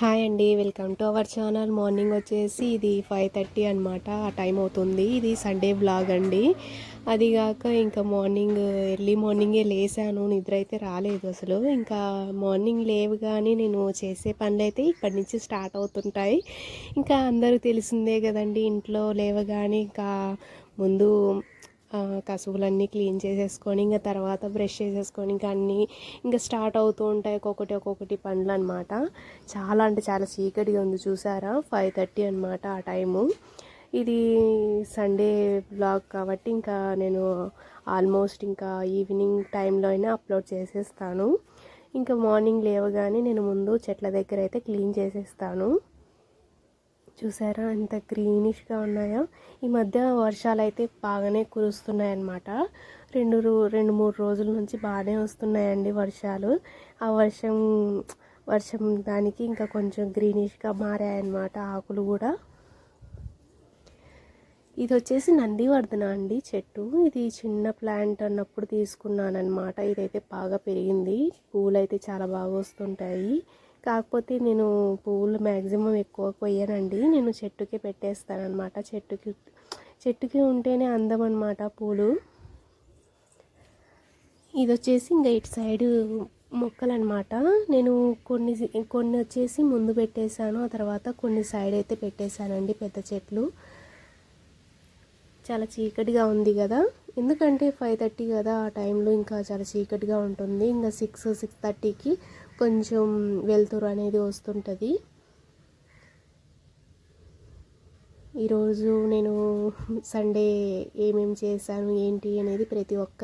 Hi అండి, welcome to our channel. Morning వచ్చేసి ఇది 5:30 అనమాట. ఆ టైం అవుతుంది. ఇది సండే వ్లాగ్ అండి. అదిగాక ఇంకా మార్నింగ్ ఎర్లీ మార్నింగే లేసాను. నిద్ర అయితే రాలేదు అసలు. ఇంకా మార్నింగ్ లేవగానే నేను చేసే పనులు అయితే ఇప్పటి నుంచి స్టార్ట్ అవుతుంటాయి. ఇంకా అందరూ తెలిసిందే కదండి, ఇంట్లో లేవగానే ఇంకా ముందు కసువులన్నీ క్లీన్ చేసేసుకొని ఇంకా తర్వాత బ్రష్ చేసేసుకొని ఇంకా అన్నీ ఇంకా స్టార్ట్ అవుతూ ఉంటాయి ఒక్కొక్కటి పనులు అనమాట. చాలా అంటే చాలా చీకటిగా ఉంది, చూసారా? 5:30 అనమాట ఆ టైము. ఇది సండే బ్లాగ్ కాబట్టి ఇంకా నేను ఆల్మోస్ట్ ఇంకా ఈవినింగ్ టైంలో అయినా అప్లోడ్ చేసేస్తాను. ఇంకా మార్నింగ్ లేవగానే నేను ముందు చెట్ల దగ్గర అయితే క్లీన్ చేసేస్తాను. చూసారా ఎంత గ్రీనిష్గా ఉన్నాయో. ఈ మధ్య వర్షాలు అయితే బాగానే కురుస్తున్నాయి అన్నమాట. రెండు మూడు రోజుల నుంచి బాగానే వస్తున్నాయండి వర్షాలు. ఆ వర్షం దానికి ఇంకా కొంచెం గ్రీనిష్గా మారాయన్నమాట ఆకులు కూడా. ఇది వచ్చేసి నందివర్ధన అండి చెట్టు. ఇది చిన్న ప్లాంట్ అన్నప్పుడు తీసుకున్నాను అనమాట. ఇదైతే బాగా పెరిగింది, పూలు అయితే చాలా బాగా వస్తుంటాయి. కాకపోతే నేను పువ్వులు మ్యాక్సిమం ఎక్కువ కొయ్యనండి, నేను చెట్టుకే పెట్టేస్తాను అనమాట. చెట్టుకి ఉంటేనే అందం అనమాట పూలు. ఇది వచ్చేసి ఇంకా ఇటు సైడ్ మొక్కలు అనమాట. నేను కొన్ని వచ్చేసి ముందు పెట్టేశాను, ఆ తర్వాత కొన్ని సైడ్ అయితే పెట్టేశానండి పెద్ద చెట్లు. చాలా చీకటిగా ఉంది కదా, ఎందుకంటే 5:30 కదా, ఆ టైంలో ఇంకా చాలా చీకటిగా ఉంటుంది. ఇంకా 6-6:30కి కొంచెం వెలుతురు అనేది వస్తుంటుంది. ఈరోజు నేను సండే ఏమేమి చేశాను ఏంటి అనేది ప్రతి ఒక్క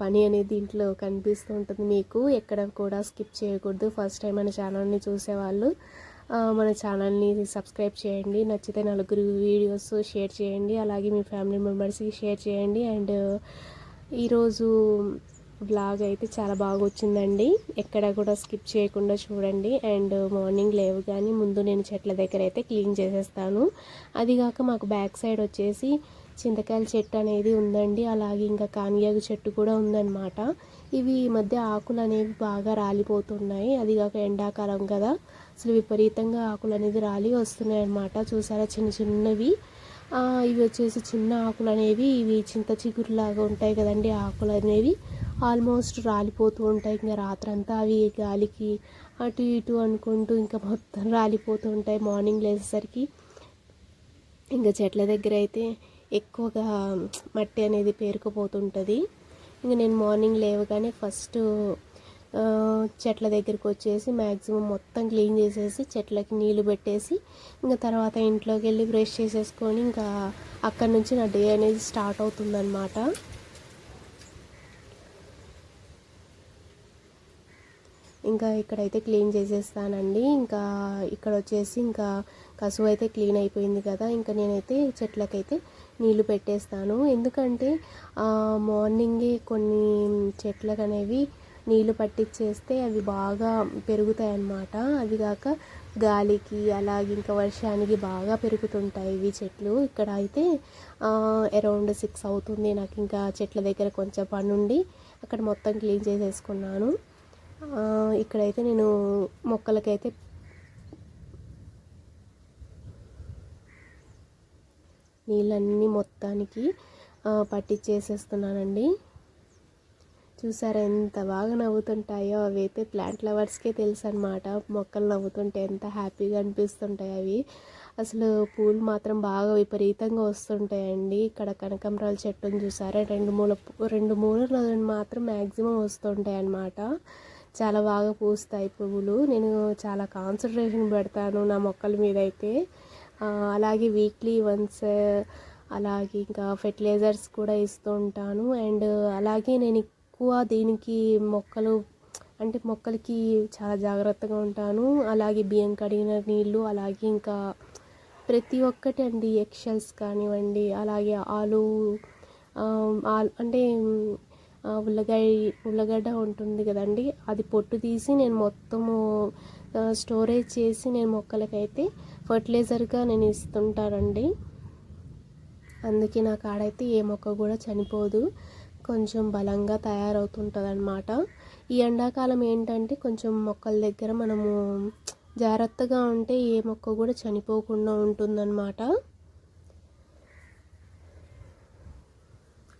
పని అనేది దీంట్లో కనిపిస్తూ ఉంటుంది మీకు. ఎక్కడ కూడా స్కిప్ చేయకూడదు. ఫస్ట్ టైం మన ఛానల్ని చూసేవాళ్ళు మన ఛానల్ని సబ్స్క్రైబ్ చేయండి. నచ్చితే నలుగురు వీడియోస్ షేర్ చేయండి, అలాగే మీ ఫ్యామిలీ మెంబర్స్కి షేర్ చేయండి. అండ్ ఈరోజు బ్లాగ్ అయితే చాలా బాగా వచ్చిందండి, ఎక్కడ కూడా స్కిప్ చేయకుండా చూడండి. అండ్ మార్నింగ్ లేవగానే ముందు నేను చెట్ల దగ్గర అయితే క్లీన్ చేసేస్తాను. అదిగాక మాకు బ్యాక్ సైడ్ వచ్చేసి చింతకాయల చెట్టు అనేది ఉందండి, అలాగే ఇంకా కానియాగు చెట్టు కూడా ఉందన్నమాట. ఇవి ఈ మధ్య ఆకులు అనేవి బాగా రాలిపోతున్నాయి. అదిగాక ఎండాకాలం కదా, అసలు విపరీతంగా ఆకులు అనేది రాలి వస్తున్నాయి అన్నమాట. చూసారా చిన్న చిన్నవి. ఇవి వచ్చేసి చిన్న ఆకులు అనేవి, ఇవి చింత చిగురులాగా ఉంటాయి కదండి, ఆకులు అనేవి ఆల్మోస్ట్ రాలిపోతూ ఉంటాయి. ఇంకా రాత్రంతా అవి గాలికి అటు ఇటు అనుకుంటూ ఇంకా మొత్తం రాలిపోతూ ఉంటాయి. మార్నింగ్ లేచేసరికి ఇంకా చెట్ల దగ్గర అయితే ఎక్కువగా మట్టి అనేది పేరుకుపోతుంటుంది. ఇంకా నేను మార్నింగ్ లేవగానే ఫస్ట్ చెట్ల దగ్గరికి వచ్చేసి మ్యాక్సిమం మొత్తం క్లీన్ చేసేసి చెట్లకి నీళ్లు పెట్టేసి ఇంకా తర్వాత ఇంట్లోకి వెళ్ళి బ్రష్ చేసేసుకొని ఇంకా అక్కడి నుంచి నా డే అనేది స్టార్ట్ అవుతుందన్నమాట. ఇంకా ఇక్కడైతే క్లీన్ చేసేస్తానండి. ఇంకా ఇక్కడ వచ్చేసి ఇంకా కసువు అయితే క్లీన్ అయిపోయింది కదా, ఇంకా నేనైతే చెట్లకైతే నీళ్లు పెట్టేస్తాను. ఎందుకంటే మార్నింగే కొన్ని చెట్లకు అనేవి నీళ్లు పట్టించేస్తే అవి బాగా పెరుగుతాయి అన్నమాట. అవి కాక గాలికి అలాగే ఇంకా వర్షానికి బాగా పెరుగుతుంటాయి ఇవి చెట్లు. ఇక్కడ అయితే అరౌండ్ 6 అవుతుంది. నాకు ఇంకా చెట్ల దగ్గర కొంచెం పని ఉండి అక్కడ మొత్తం క్లీన్ చేసేసుకున్నాను. ఇక్కడైతే నేను మొక్కలకైతే నీళ్ళన్నీ మొత్తానికి పట్టించేసేస్తున్నానండి. చూసారా ఎంత బాగా నవ్వుతుంటాయో. అవి అయితే ప్లాంట్ లవర్స్కే తెలుసు అనమాట, మొక్కలు నవ్వుతుంటే ఎంత హ్యాపీగా అనిపిస్తుంటాయి అవి. అసలు పూలు మాత్రం బాగా విపరీతంగా వస్తుంటాయండి. ఇక్కడ కనకాంబరాల చెట్టును చూసారా, రెండు మూలలు మాత్రం మ్యాక్సిమం వస్తుంటాయి అన్నమాట. చాలా బాగా పూస్తాయి పువ్వులు. నేను చాలా కాన్సన్ట్రేషన్ పెడతాను నా మొక్కల మీద అయితే. అలాగే వీక్లీ వన్స్ అలాగే ఇంకా ఫెర్టిలైజర్స్ కూడా ఇస్తూ ఉంటాను. అండ్ అలాగే నేను ఎక్కువ దీనికి మొక్కలకి చాలా జాగ్రత్తగా ఉంటాను. అలాగే బియ్యం కడిగిన నీళ్ళు, అలాగే ఇంకా ప్రతి ఒక్కటి అండి, ఎక్షల్స్ కానివ్వండి, అలాగే అంటే ఉల్లగడ్డ ఉంటుంది కదండి, అది పొట్టు తీసి నేను మొత్తము స్టోరేజ్ చేసి నేను మొక్కలకైతే ఫర్టిలైజర్గా నేను ఇస్తుంటానండి. అందుకే నా కాడైతే ఏ మొక్క కూడా చనిపోదు. కొంచెం బలంగా తయారవుతుంటుంది అన్నమాట. ఈ ఎండాకాలం ఏంటంటే కొంచెం మొక్కల దగ్గర మనము జాగ్రత్తగా ఉంటే ఏ మొక్క కూడా చనిపోకుండా ఉంటుందన్నమాట.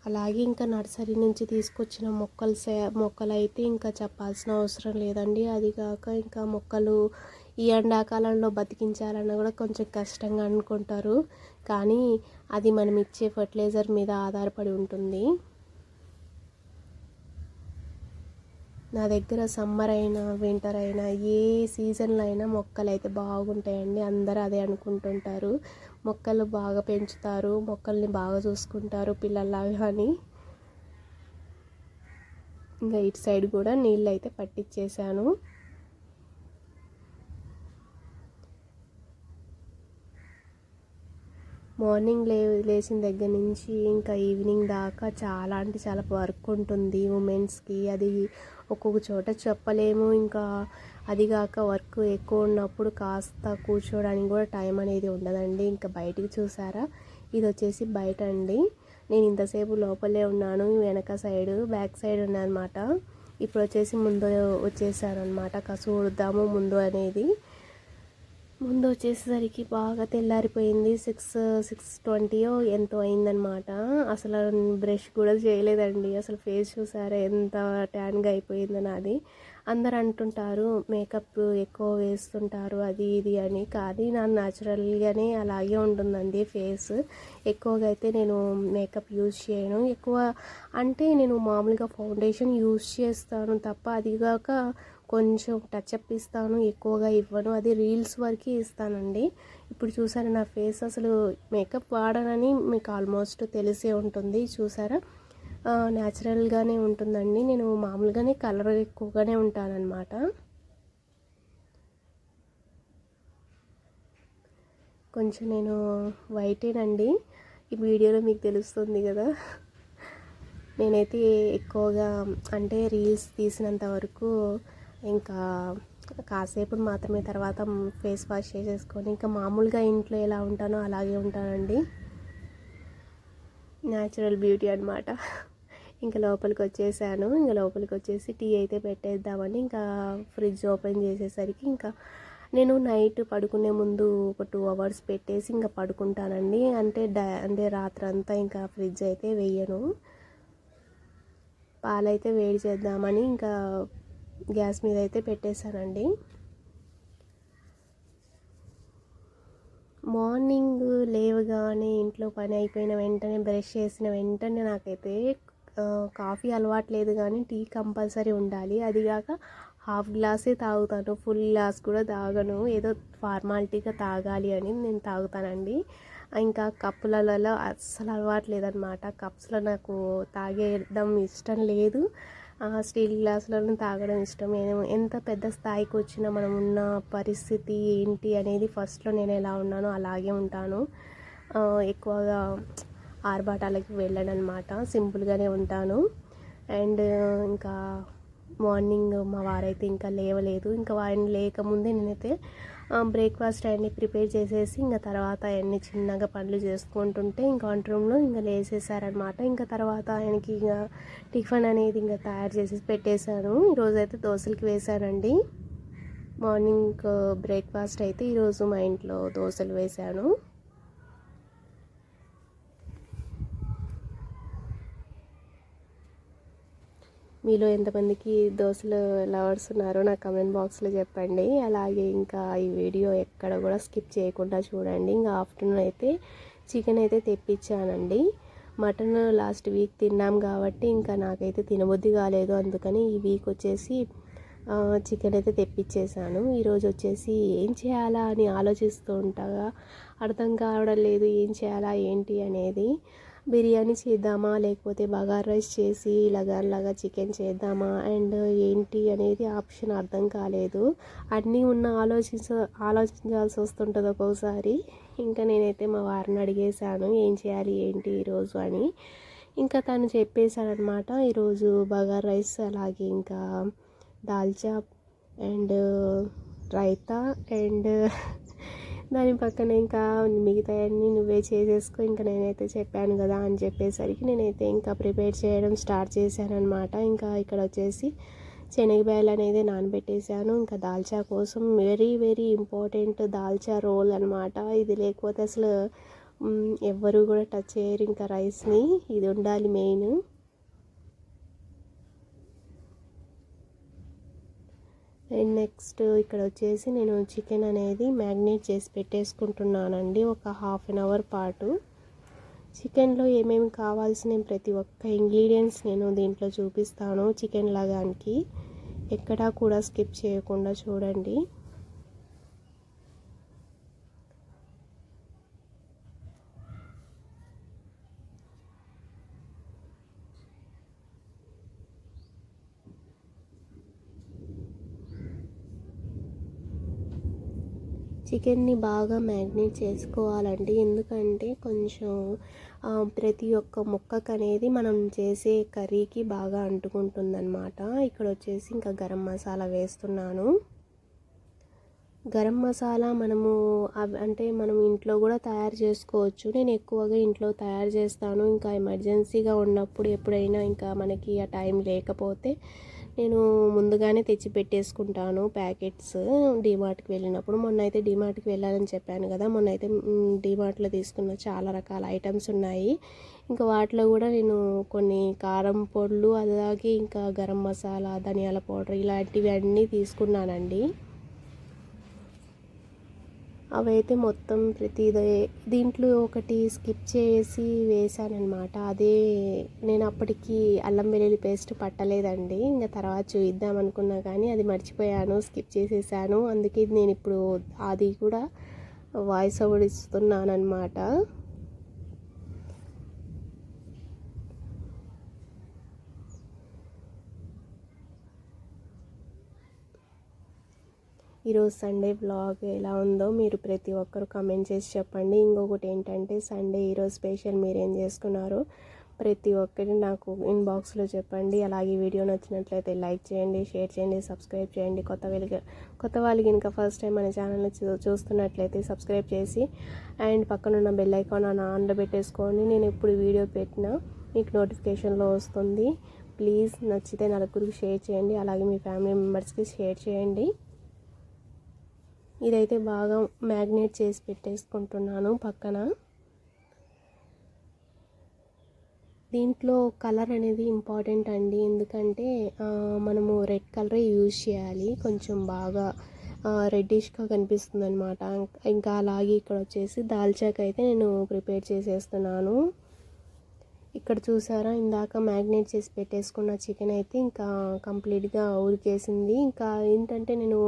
అలాగే ఇంకా నర్సరీ నుంచి తీసుకొచ్చిన మొక్కలైతే ఇంకా చెప్పాల్సిన అవసరం లేదండి. అది కాక ఇంకా మొక్కలు ఈ ఎండాకాలంలో బతికించాలన్నా కూడా కొంచెం కష్టంగా అనుకుంటారు, కానీ అది మనం ఇచ్చే ఫర్టిలైజర్ మీద ఆధారపడి ఉంటుంది. నా దగ్గర సమ్మర్ అయినా వింటర్ అయినా ఏ సీజన్లో అయినా మొక్కలు అయితే బాగుంటాయండి. అందరూ అదే అనుకుంటుంటారు, మొక్కలు బాగా పెంచుతారు, మొక్కల్ని బాగా చూసుకుంటారు పిల్లల్లాగా అని. ఇంకా ఇటు సైడ్ కూడా నీళ్ళు అయితే పట్టించేసాను. మార్నింగ్ లేచిన దగ్గర నుంచి ఇంకా ఈవినింగ్ దాకా చాలా అంటే చాలా వర్క్ ఉంటుంది ఉమెన్స్కి. అది ఒక్కొక్క చోట చెప్పలేము. ఇంకా అది కాక వర్క్ ఎక్కువ ఉన్నప్పుడు కాస్త కూర్చోడానికి కూడా టైం అనేది ఉండదండి. ఇంకా బయటికి చూసారా, ఇది వచ్చేసి బయట అండి. నేను ఇంతసేపు లోపలే ఉన్నాను, వెనక సైడ్ బ్యాక్ సైడ్ ఉన్నానమాట. ఇప్పుడు వచ్చేసి ముందు వచ్చేసాను అనమాట. కసు ఊడుద్దాము ముందు అనేది. ముందు వచ్చేసరికి బాగా తెల్లారిపోయింది. 6:20 ఎంతో అయిందనమాట. అసలు బ్రష్ కూడా చేయలేదండి. అసలు ఫేస్ చూసారా ఎంత ట్యాన్గా అయిపోయిందో నాది. అందరు అంటుంటారు మేకప్ ఎక్కువ వేస్తుంటారు అది ఇది అని, కానీ నా న్యాచురల్గానే అలాగే ఉంటుందండి ఫేస్. ఎక్కువగా అయితే నేను మేకప్ యూజ్ చేయను. ఎక్కువ అంటే నేను మామూలుగా ఫౌండేషన్ యూజ్ చేస్తాను తప్ప, అది కాక కొంచెం టచ్అప్ ఇస్తాను, ఎక్కువగా ఇవ్వను. అది రీల్స్ వరకు ఇస్తానండి. ఇప్పుడు చూసారా నా ఫేస్, అసలు మేకప్ వాడనని మీకు ఆల్మోస్ట్ తెలిసే ఉంటుంది. చూసారా న్యాచురల్గానే ఉంటుందండి. నేను మామూలుగానే కలర్ ఎక్కువగానే ఉంటానన్నమాట. కొంచెం నేను వైటేనండి, ఈ వీడియోలో మీకు తెలుస్తుంది కదా. నేనైతే ఎక్కువగా అంటే రీల్స్ తీసినంత వరకు ఇంకా కాసేపు మాత్రమే, తర్వాత ఫేస్ వాష్ చేసేసుకొని ఇంకా మామూలుగా ఇంట్లో ఎలా ఉంటానో అలాగే ఉంటానండి. న్యాచురల్ బ్యూటీ అనమాట. ఇంకా లోపలికి వచ్చేసాను. ఇంకా లోపలికి వచ్చేసి టీ అయితే పెట్టేద్దామని ఇంకా ఫ్రిడ్జ్ ఓపెన్ చేసేసరికి ఇంకా నేను నైట్ పడుకునే ముందు ఒక 2 hours పెట్టేసి ఇంకా పడుకుంటానండి. అంటే రాత్రంతా ఇంకా ఫ్రిడ్జ్ అయితే వేయను. పాలైతే వేడి చేద్దామని ఇంకా గ్యాస్ మీద అయితే పెట్టేశానండి. మార్నింగ్ లేవగానే ఇంట్లో పని అయిపోయిన వెంటనే బ్రష్ చేసిన వెంటనే నాకైతే కాఫీ అలవాటు లేదు, కానీ టీ కంపల్సరీ ఉండాలి. అది కాక హాఫ్ గ్లాసే తాగుతాను, ఫుల్ గ్లాస్ కూడా తాగను. ఏదో ఫార్మాలిటీగా తాగాలి అని నేను తాగుతానండి. ఇంకా కప్పులలో అస్సలు అలవాటు లేదనమాట. కప్స్లో నాకు తాగేయడం ఇష్టం లేదు. స్టీల్ గ్లాసులను తాగడం ఇష్టం. ఎంత పెద్ద స్థాయికి వచ్చినా మనం ఉన్న పరిస్థితి ఏంటి అనేది ఫస్ట్లో నేను ఎలా ఉన్నానో అలాగే ఉంటాను. ఎక్కువగా ఆర్భాటాలకి వెళ్ళను అనమాట, సింపుల్గానే ఉంటాను. అండ్ ఇంకా మార్నింగ్ మా వారైతే ఇంకా లేవలేదు. ఇంకా వారిని లేకముందే నేనైతే బ్రేక్ఫాస్ట్ అన్నీ ప్రిపేర్ చేసేసి ఇంకా తర్వాత అవన్నీ చిన్నగా పనులు చేసుకుంటుంటే ఇంకా వంట రూమ్లో ఇంకా లేసేసారనమాట. ఇంకా తర్వాత ఆయనకి ఇంకా టిఫిన్ అనేది ఇంకా తయారు చేసి పెట్టేశాను. ఈరోజైతే దోశలకి వేశానండి. మార్నింగ్ బ్రేక్ఫాస్ట్ అయితే ఈరోజు మా ఇంట్లో దోశలు వేశాను. మీలో ఎంతమందికి దోశలు లవర్స్ ఉన్నారో నాకు కమెంట్ బాక్స్లో చెప్పండి. అలాగే ఇంకా ఈ వీడియో ఎక్కడ కూడా స్కిప్ చేయకుండా చూడండి. ఇంకా ఆఫ్టర్నూన్ అయితే చికెన్ అయితే తెప్పించానండి. మటన్ లాస్ట్ వీక్ తిన్నాం కాబట్టి ఇంకా నాకైతే తినబుద్ధి కాలేదు, అందుకని ఈ వీక్ వచ్చేసి చికెన్ అయితే తెప్పించేసాను. ఈరోజు వచ్చేసి ఏం చేయాలా అని ఆలోచిస్తూ ఉంటాగా, అర్థం కావడం లేదు ఏం చేయాలా ఏంటి అనేది. బిర్యానీ చేద్దామా లేకపోతే బగారా రైస్ చేసి లగాన్లాగా చికెన్ చేద్దామా అండ్ ఏంటి అనేది ఆప్షన్ అర్థం కాలేదు. అన్నీ ఉన్న ఆలోచించాల్సి వస్తుంటుంది ఒక్కోసారి. ఇంకా నేనైతే మా వారిని అడిగేశాను ఏం చేయాలి ఏంటి ఈరోజు అని. ఇంకా తను చెప్పేశాడనమాట, ఈరోజు బగారా రైస్ అలాగే ఇంకా దాల్చా అండ్ రైతా అండ్ దాని పక్కన ఇంకా మిగతాయన్నీ నువ్వే చేసేసుకో, ఇంకా నేనైతే చెప్పాను కదా అని చెప్పేసరికి నేనైతే ఇంకా ప్రిపేర్ చేయడం స్టార్ట్ చేశానమాట. ఇంకా ఇక్కడ వచ్చేసి శనగబాయలు అనేది నానబెట్టేసాను. ఇంకా దాల్చా కోసం వెరీ వెరీ ఇంపార్టెంట్ దాల్చా రోల్ అనమాట. ఇది లేకపోతే అసలు ఎవ్వరు కూడా టచ్ చేయరు ఇంకా రైస్ని. ఇది ఉండాలి మెయిన్. అండ్ నెక్స్ట్ ఇక్కడ వచ్చేసి నేను చికెన్ అనేది మ్యాగ్నేట్ చేసి పెట్టేసుకుంటున్నానండి ఒక 1/2 అవర్ పాటు. చికెన్లో ఏమేమి కావాల్సిన ప్రతి ఒక్క ఇంగ్రీడియంట్స్ నేను దీంట్లో చూపిస్తాను చికెన్ లాగానికి. ఎక్కడా కూడా స్కిప్ చేయకుండా చూడండి. చికెన్ని బాగా మ్యాగ్నేట్ చేసుకోవాలండి. ఎందుకంటే కొంచెం ప్రతి ఒక్క ముక్కకు అనేది మనం చేసే కర్రీకి బాగా అంటుకుంటుందన్నమాట. ఇక్కడ వచ్చేసి ఇంకా గరం మసాలా వేస్తున్నాను. గరం మసాలా మనము అంటే మనం ఇంట్లో కూడా తయారు చేసుకోవచ్చు. నేను ఎక్కువగా ఇంట్లో తయారు చేస్తాను. ఇంకా ఎమర్జెన్సీగా ఉన్నప్పుడు ఎప్పుడైనా ఇంకా మనకి ఆ టైం లేకపోతే నేను ముందుగానే తెచ్చి పెట్టేసుకుంటాను ప్యాకెట్స్ డీమార్ట్కి వెళ్ళినప్పుడు. మొన్న అయితే డీమార్ట్కి వెళ్ళాలని చెప్పాను కదా, మొన్న అయితే డీమార్ట్లో తీసుకున్న చాలా రకాల ఐటమ్స్ ఉన్నాయి. ఇంకా వాటిలో కూడా నేను కొన్ని కారం పొడులు అలాగే ఇంకా గరం మసాలా, ధనియాల పౌడర్ ఇలాంటివి అన్నీ తీసుకున్నానండి. అవైతే మొత్తం దీంట్లో ఒకటి స్కిప్ చేసి వేసానమాట. అదే నేను అప్పటికి అల్లం వెల్లుల్లి పేస్ట్ పట్టలేదండి. ఇంకా తర్వాత చూద్దాం అనుకున్నా కానీ అది మర్చిపోయాను, స్కిప్ చేసేసాను. అందుకే నేను ఇప్పుడు అది కూడా వాయిస్ ఓవర్ ఇస్తున్నాను అనమాట. ఈరోజు సండే వ్లాగ్ ఎలా ఉందో మీరు ప్రతి ఒక్కరు కామెంట్ చేసి చెప్పండి. ఇంకొకటి ఏంటంటే సండే ఈరోజు స్పెషల్ మీరు ఏం చేసుకున్నారో ప్రతి ఒక్కరి నాకు ఇన్బాక్స్లో చెప్పండి. అలాగే వీడియో నచ్చినట్లయితే లైక్ చేయండి, షేర్ చేయండి, సబ్స్క్రైబ్ చేయండి. కొత్త వాళ్ళకి ఇంకా ఫస్ట్ టైం మన ఛానల్ని చూస్తున్నట్లయితే సబ్స్క్రైబ్ చేసి అండ్ పక్కనున్న బెల్ ఐకాన్ ఆన్లో పెట్టేసుకోండి. నేను ఎప్పుడు వీడియో పెట్టినా మీకు నోటిఫికేషన్లో వస్తుంది. ప్లీజ్ నచ్చితే నలుగురికి షేర్ చేయండి, అలాగే మీ ఫ్యామిలీ మెంబర్స్కి షేర్ చేయండి. ఇదైతే బాగా మ్యాగ్నేట్ చేసి పెట్టేసుకుంటున్నాను పక్కన. దీంట్లో కలర్ అనేది ఇంపార్టెంట్ అండి. ఎందుకంటే మనము రెడ్ కలరే యూజ్ చేయాలి. కొంచెం బాగా రెడ్డిష్గా కనిపిస్తుంది అనమాట. ఇంకా అలాగే ఇక్కడ వచ్చేసి దాల్చాకి అయితే నేను ప్రిపేర్ చేసేస్తున్నాను. ఇక్కడ చూసారా, ఇందాక మ్యాగ్నేట్ చేసి పెట్టేసుకున్న చికెన్ అయితే ఇంకా కంప్లీట్గా ఉడికేసింది. ఇంకా ఏంటంటే నేను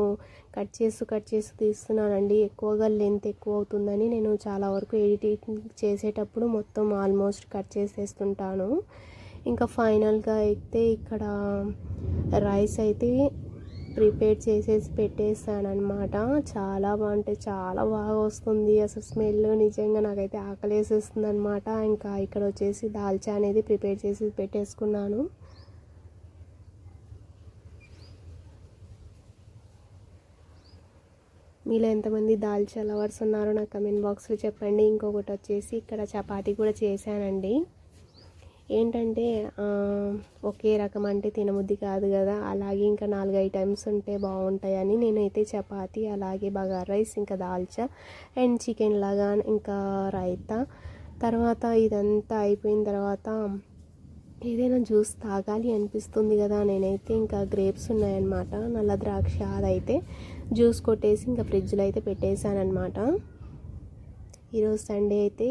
కట్ చేసి తీస్తున్నానండి. ఎక్కువగా లెంత్ ఎక్కువ అవుతుందని నేను చాలా వరకు ఎడిటింగ్ చేసేటప్పుడు మొత్తం ఆల్మోస్ట్ కట్ చేసేస్తుంటాను. ఇంకా ఫైనల్గా అయితే ఇక్కడ రైస్ అయితే ప్రిపేర్ చేసేసి పెట్టేసానమాట. చాలా బాగుంటే చాలా బాగా వస్తుంది అసలు స్మెల్. నిజంగా నాకైతే ఆకలేసేస్తుంది అనమాట. ఇంకా ఇక్కడ వచ్చేసి దాల్చా అనేది ప్రిపేర్ చేసి పెట్టేసుకున్నాను. మీలో ఎంతమంది దాల్చా లవర్స్ ఉన్నారో నాకు కమెంట్ బాక్స్లో చెప్పండి. ఇంకొకటి వచ్చేసి ఇక్కడ చపాతీ కూడా చేశానండి. ఏంటంటే ఒకే రకం అంటే తినబుద్ధి కాదు కదా, అలాగే ఇంకా 4 ఐటమ్స్ ఉంటే బాగుంటాయని నేనైతే చపాతీ, అలాగే బగారా రైస్, ఇంకా దాల్చా అండ్ చికెన్ లాగా ఇంకా రైతా. తర్వాత ఇదంతా అయిపోయిన తర్వాత ఏదైనా జ్యూస్ తాగాలి అనిపిస్తుంది కదా, నేనైతే ఇంకా గ్రేప్స్ ఉన్నాయన్నమాట, నల్ల ద్రాక్ష, అదైతే జ్యూస్ కొట్టేసి ఇంకా ఫ్రిడ్జ్లో అయితే పెట్టేశానమాట. ఈరోజు సండే అయితే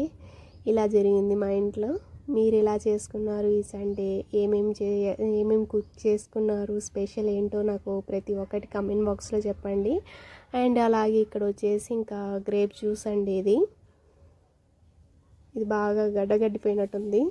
ఇలా జరిగింది మా ఇంట్లో. మీరు ఎలా చేసుకున్నారు ఈ సండే? ఏమేమి కుక్ చేసుకున్నారు? స్పెషల్ ఏంటో నాకు ప్రతి ఒక్కటి కమెంట్ బాక్స్లో చెప్పండి. అండ్ అలాగే ఇక్కడ వచ్చేసి ఇంకా గ్రేప్ జ్యూస్ అండి. ఇది బాగా గడ్డగడ్డిపోయినట్టుంది.